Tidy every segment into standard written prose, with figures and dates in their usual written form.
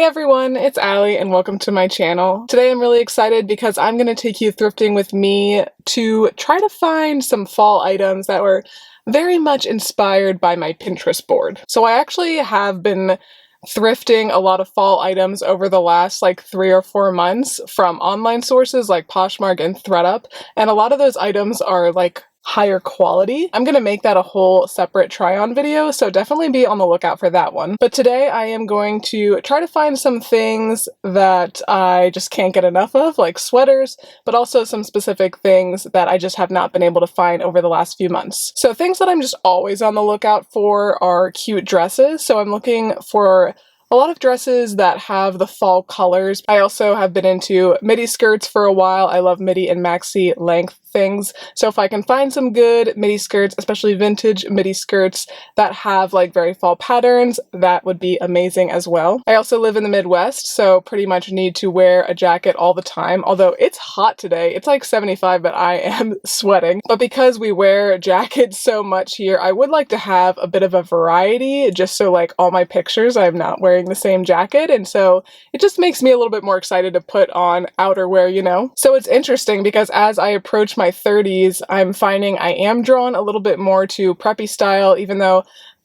Hey everyone, it's Allie and welcome to my channel. Today I'm really excited because I'm going to take you thrifting with me to try to find some fall items that were very much inspired by my Pinterest board. So I actually have been thrifting a lot of fall items over the last like 3 or 4 months from online sources like Poshmark and ThredUp, and a lot of those items are like higher quality. I'm gonna make that a whole separate try-on video, so definitely be on the lookout for that one. But today I am going to try to find some things that I just can't get enough of, like sweaters, but also some specific things that I just have not been able to find over the last few months. So things that I'm just always on the lookout for are cute dresses, so I'm looking for a lot of dresses that have the fall colors. I also have been into midi skirts for a while. I love midi and maxi length things. So if I can find some good midi skirts, especially vintage midi skirts that have like very fall patterns, that would be amazing as well. I also live in the Midwest, so pretty much need to wear a jacket all the time. Although it's hot today, it's like 75, but I am sweating. But because we wear jackets so much here, I would like to have a bit of a variety, just so like all my pictures, I'm not wearing the same jacket. And so it just makes me a little bit more excited to put on outerwear, you know? So it's interesting because as I approach my 30s, I'm finding I am drawn a little bit more to preppy style, even though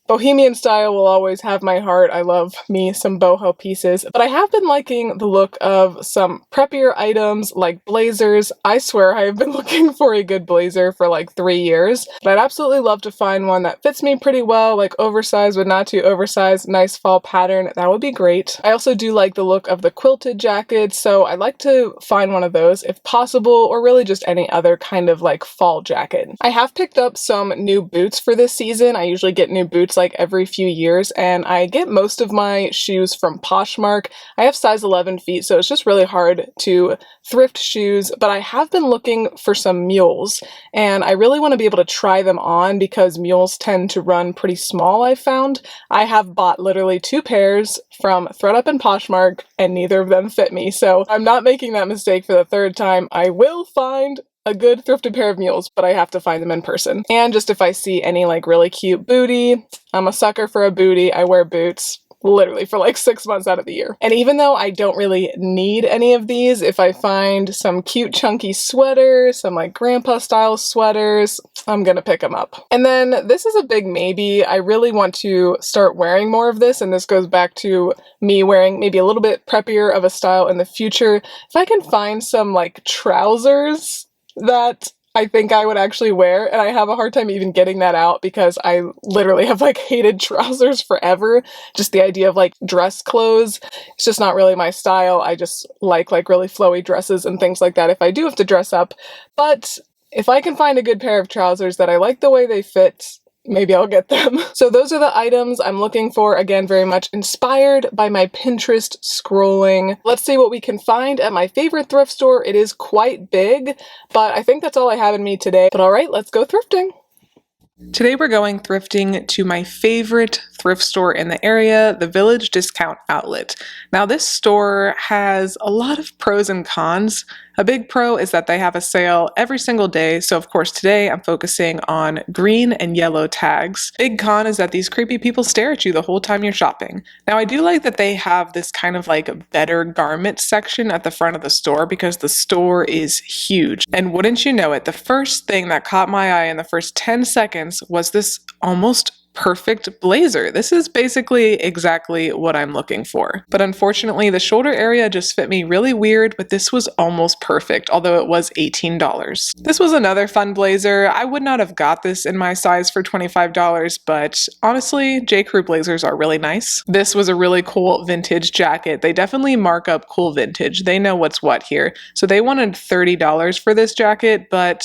bohemian style will always have my heart. I love me some boho pieces, but I have been liking the look of some preppier items like blazers. I swear I have been looking for a good blazer for like 3 years, but I'd absolutely love to find one that fits me pretty well, like oversized but not too oversized, nice fall pattern. That would be great. I also do like the look of the quilted jackets, so I'd like to find one of those if possible, or really just any other kind of like fall jacket. I have picked up some new boots for this season. I usually get new boots like every few years, and I get most of my shoes from Poshmark. I have size 11 feet, so it's just really hard to thrift shoes, but I have been looking for some mules, and I really want to be able to try them on because mules tend to run pretty small, I've found. I have bought literally 2 pairs from ThredUp and Poshmark, and neither of them fit me, so I'm not making that mistake for the 3rd time. I will find a good thrifted pair of mules, but I have to find them in person. And just if I see any like really cute booty, I'm a sucker for a booty. I wear boots literally for like 6 months out of the year. And even though I don't really need any of these, if I find some cute chunky sweaters, some like grandpa style sweaters, I'm gonna pick them up. And then this is a big maybe. I really want to start wearing more of this, and this goes back to me wearing maybe a little bit preppier of a style in the future. If I can find some like trousers that I think I would actually wear, and I have a hard time even getting that out because I literally have like hated trousers forever. Just the idea of like dress clothes, it's just not really my style. I just like really flowy dresses and things like that if I do have to dress up. But if I can find a good pair of trousers that I like the way they fit, maybe I'll get them. So those are the items I'm looking for, again, very much inspired by my Pinterest scrolling. Let's see what we can find at my favorite thrift store. It is quite big, but I think that's all I have in me today. But all right, let's go thrifting. Today we're going thrifting to my favorite thrift store in the area, the Village Discount Outlet. Now this store has a lot of pros and cons. A big pro is that they have a sale every single day, so of course today I'm focusing on green and yellow tags. Big con is that these creepy people stare at you the whole time you're shopping. Now I do like that they have this kind of like better garment section at the front of the store because the store is huge. And wouldn't you know it, the first thing that caught my eye in the first 10 seconds was this almost perfect blazer. This is basically exactly what I'm looking for. But unfortunately, the shoulder area just fit me really weird, but this was almost perfect, although it was $18. This was another fun blazer. I would not have got this in my size for $25, but honestly, J. Crew blazers are really nice. This was a really cool vintage jacket. They definitely mark up cool vintage. They know what's what here. So they wanted $30 for this jacket, but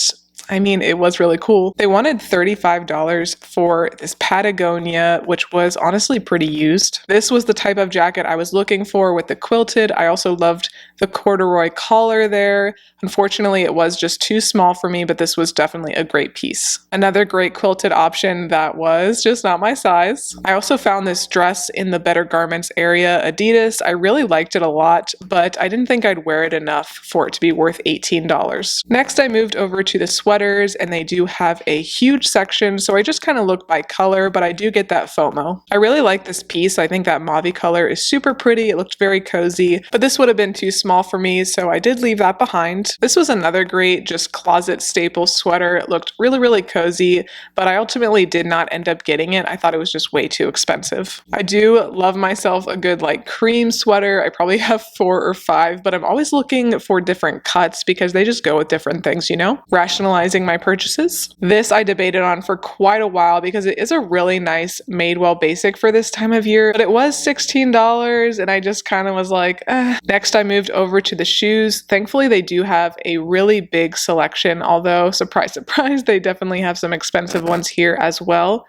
I mean, it was really cool. They wanted $35 for this Patagonia, which was honestly pretty used. This was the type of jacket I was looking for with the quilted. I also loved the corduroy collar there. Unfortunately, it was just too small for me, but this was definitely a great piece. Another great quilted option that was just not my size. I also found this dress in the Better Garments area, Adidas. I really liked it a lot, but I didn't think I'd wear it enough for it to be worth $18. Next, I moved over to the sweater sweaters, and they do have a huge section, so I just kind of look by color, but I do get that FOMO. I really like this piece. I think that mauve color is super pretty. It looked very cozy, but this would have been too small for me, so I did leave that behind. This was another great just closet staple sweater. It looked really, really cozy, but I ultimately did not end up getting it. I thought it was just way too expensive. I do love myself a good like cream sweater. I probably have 4 or 5, but I'm always looking for different cuts because they just go with different things, you know? Rationalizing my purchases. This I debated on for quite a while because it is a really nice Madewell basic for this time of year, but it was $16 and I just kind of was like, eh. Next I moved over to the shoes. Thankfully they do have a really big selection, although surprise, surprise, they definitely have some expensive ones here as well.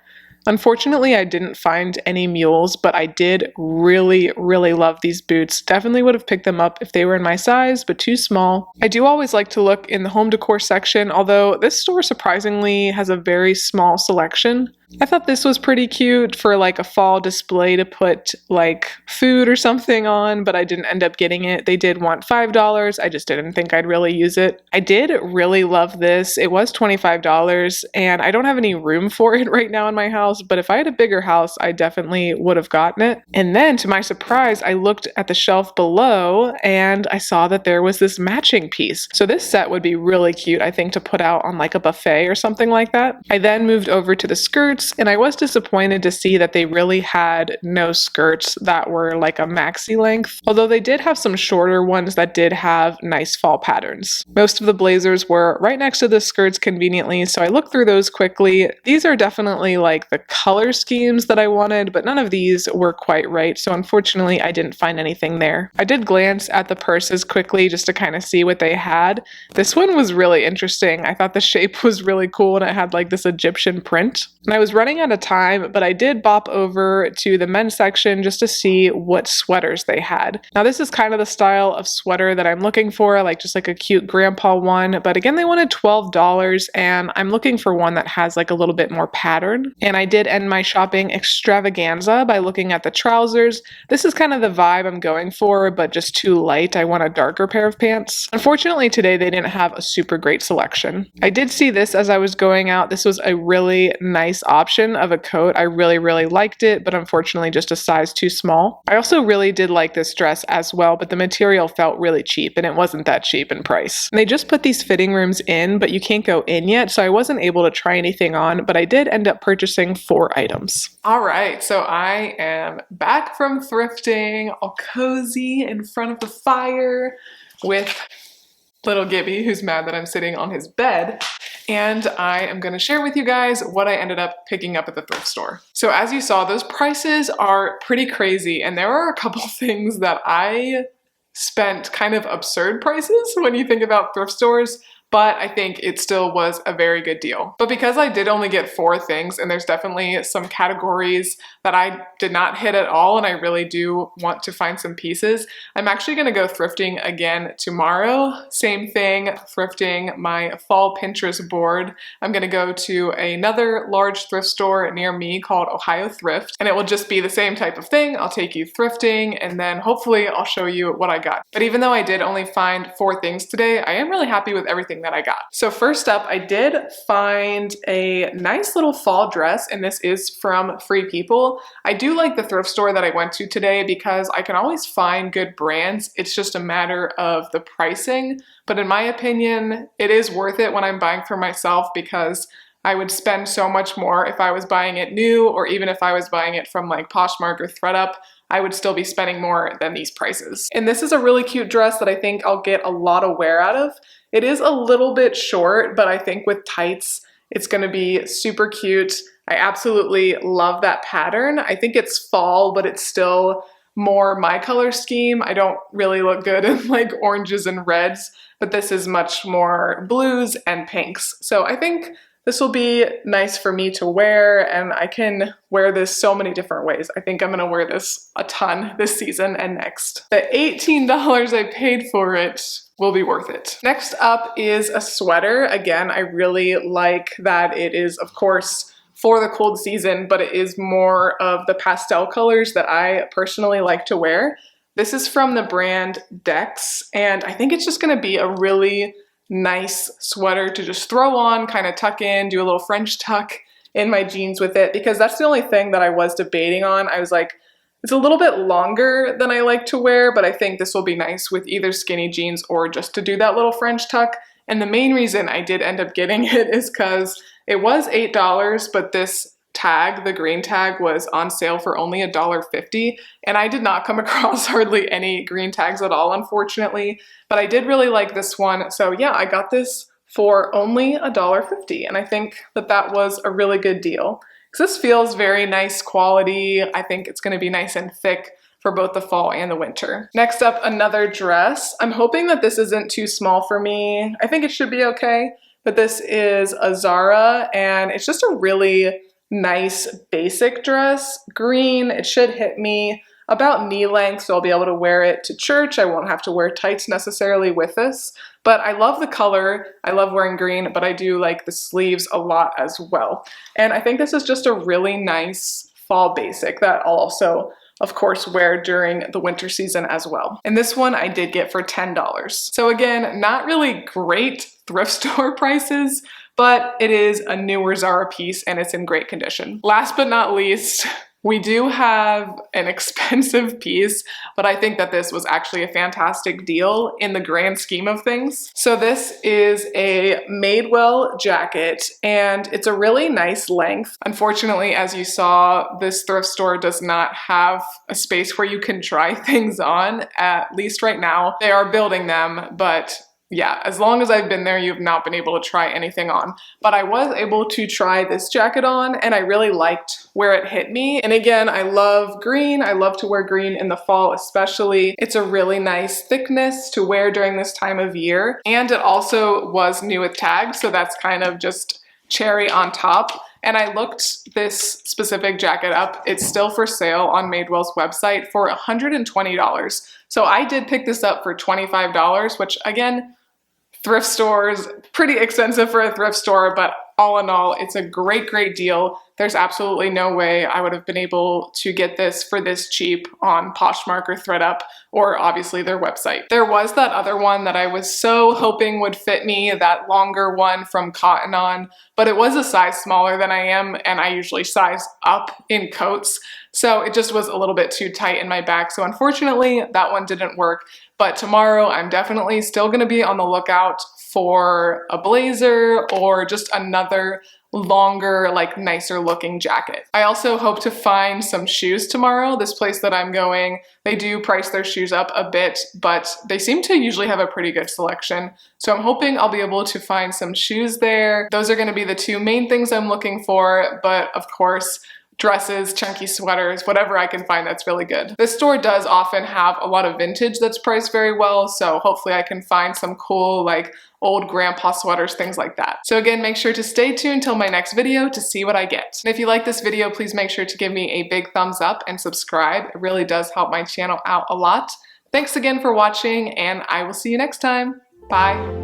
Unfortunately, I didn't find any mules, but I did really, really love these boots. Definitely would have picked them up if they were in my size, but too small. I do always like to look in the home decor section, although this store surprisingly has a very small selection. I thought this was pretty cute for like a fall display to put like food or something on, but I didn't end up getting it. They did want $5. I just didn't think I'd really use it. I did really love this. It was $25 and I don't have any room for it right now in my house, but if I had a bigger house, I definitely would have gotten it. And then to my surprise, I looked at the shelf below and I saw that there was this matching piece. So this set would be really cute, I think, to put out on like a buffet or something like that. I then moved over to the skirts, and I was disappointed to see that they really had no skirts that were like a maxi length, although they did have some shorter ones that did have nice fall patterns. Most of the blazers were right next to the skirts conveniently, so I looked through those quickly. These are definitely like the color schemes that I wanted, but none of these were quite right, so unfortunately I didn't find anything there. I did glance at the purses quickly just to kind of see what they had. This one was really interesting. I thought the shape was really cool and it had like this Egyptian print. And I was running out of time, but I did bop over to the men's section just to see what sweaters they had. Now this is kind of the style of sweater that I'm looking for, like just like a cute grandpa one, but again they wanted $12 and I'm looking for one that has like a little bit more pattern. And I did end my shopping extravaganza by looking at the trousers. This is kind of the vibe I'm going for, but just too light. I want a darker pair of pants. Unfortunately today they didn't have a super great selection. I did see this as I was going out. This was a really nice option of a coat. I really, really liked it, but unfortunately just a size too small. I also really did like this dress as well, but the material felt really cheap and it wasn't that cheap in price. And they just put these fitting rooms in, but you can't go in yet, so I wasn't able to try anything on, but I did end up purchasing 4 items. All right, so I am back from thrifting, all cozy in front of the fire with little Gibby, who's mad that I'm sitting on his bed. And I am going to share with you guys what I ended up picking up at the thrift store. So as you saw, those prices are pretty crazy, and there are a couple things that I spent kind of absurd prices when you think about thrift stores, but I think it still was a very good deal. But because I did only get 4 things, and there's definitely some categories that I did not hit at all, and I really do want to find some pieces, I'm actually gonna go thrifting again tomorrow. Same thing, thrifting my fall Pinterest board. I'm gonna go to another large thrift store near me called Ohio Thrift, and it will just be the same type of thing. I'll take you thrifting, and then hopefully I'll show you what I got. But even though I did only find 4 things today, I am really happy with everything that I got. So first up, I did find a nice little fall dress, and this is from Free People. I do like the thrift store that I went to today because I can always find good brands. It's just a matter of the pricing, but in my opinion, it is worth it when I'm buying for myself because I would spend so much more if I was buying it new, or even if I was buying it from like Poshmark or ThredUp, I would still be spending more than these prices. And this is a really cute dress that I think I'll get a lot of wear out of. It is a little bit short, but I think with tights, it's gonna be super cute. I absolutely love that pattern. I think it's fall, but it's still more my color scheme. I don't really look good in like oranges and reds, but this is much more blues and pinks. So I think this will be nice for me to wear, and I can wear this so many different ways. I think I'm gonna wear this a ton this season and next. The $18 I paid for it will be worth it. Next up is a sweater. Again, I really like that it is, of course, for the cold season, but it is more of the pastel colors that I personally like to wear. This is from the brand Dex, and I think it's just gonna be a really nice sweater to just throw on, kind of tuck in, do a little French tuck in my jeans with it, because that's the only thing that I was debating on. I was like, it's a little bit longer than I like to wear, but I think this will be nice with either skinny jeans or just to do that little French tuck. And the main reason I did end up getting it is because it was $8, but this tag, the green tag, was on sale for only $1.50, and I did not come across hardly any green tags at all, unfortunately, but I did really like this one. So yeah, I got this for only $1.50, and I think that that was a really good deal because this feels very nice quality. I think it's going to be nice and thick for both the fall and the winter. Next up, another dress. I'm hoping that this isn't too small for me. I think it should be okay, but this is a Zara, and it's just a really nice basic dress. Green. It should hit me about knee length, so I'll be able to wear it to church. I won't have to wear tights necessarily with this, but I love the color. I love wearing green, but I do like the sleeves a lot as well. And I think this is just a really nice fall basic that I'll also, of course, wear during the winter season as well. And this one I did get for $10. So again, not really great thrift store prices, but it is a newer Zara piece and it's in great condition. Last but not least, we do have an expensive piece, but I think that this was actually a fantastic deal in the grand scheme of things. So this is a Madewell jacket, and it's a really nice length. Unfortunately, as you saw, this thrift store does not have a space where you can try things on, at least right now. They are building them, but yeah, as long as I've been there, you've not been able to try anything on. But I was able to try this jacket on, and I really liked where it hit me. And again, I love green. I love to wear green in the fall especially. It's a really nice thickness to wear during this time of year. And it also was new with tags, so that's kind of just cherry on top. And I looked this specific jacket up. It's still for sale on Madewell's website for $120. So I did pick this up for $25, which again, thrift stores, pretty expensive for a thrift store, but all in all, it's a great, great deal. There's absolutely no way I would have been able to get this for this cheap on Poshmark or ThredUp, or obviously their website. There was that other one that I was so hoping would fit me, that longer one from Cotton On, but it was a size smaller than I am, and I usually size up in coats. So it just was a little bit too tight in my back. So unfortunately, that one didn't work. But tomorrow, I'm definitely still gonna be on the lookout for a blazer or just another longer, like nicer looking jacket. I also hope to find some shoes tomorrow. This place that I'm going, they do price their shoes up a bit, but they seem to usually have a pretty good selection. So I'm hoping I'll be able to find some shoes there. Those are gonna be the two main things I'm looking for, but of course, dresses, chunky sweaters, whatever I can find that's really good. This store does often have a lot of vintage that's priced very well, so hopefully I can find some cool, like, old grandpa sweaters, things like that. So again, make sure to stay tuned till my next video to see what I get. And if you like this video, please make sure to give me a big thumbs up and subscribe. It really does help my channel out a lot. Thanks again for watching, and I will see you next time. Bye.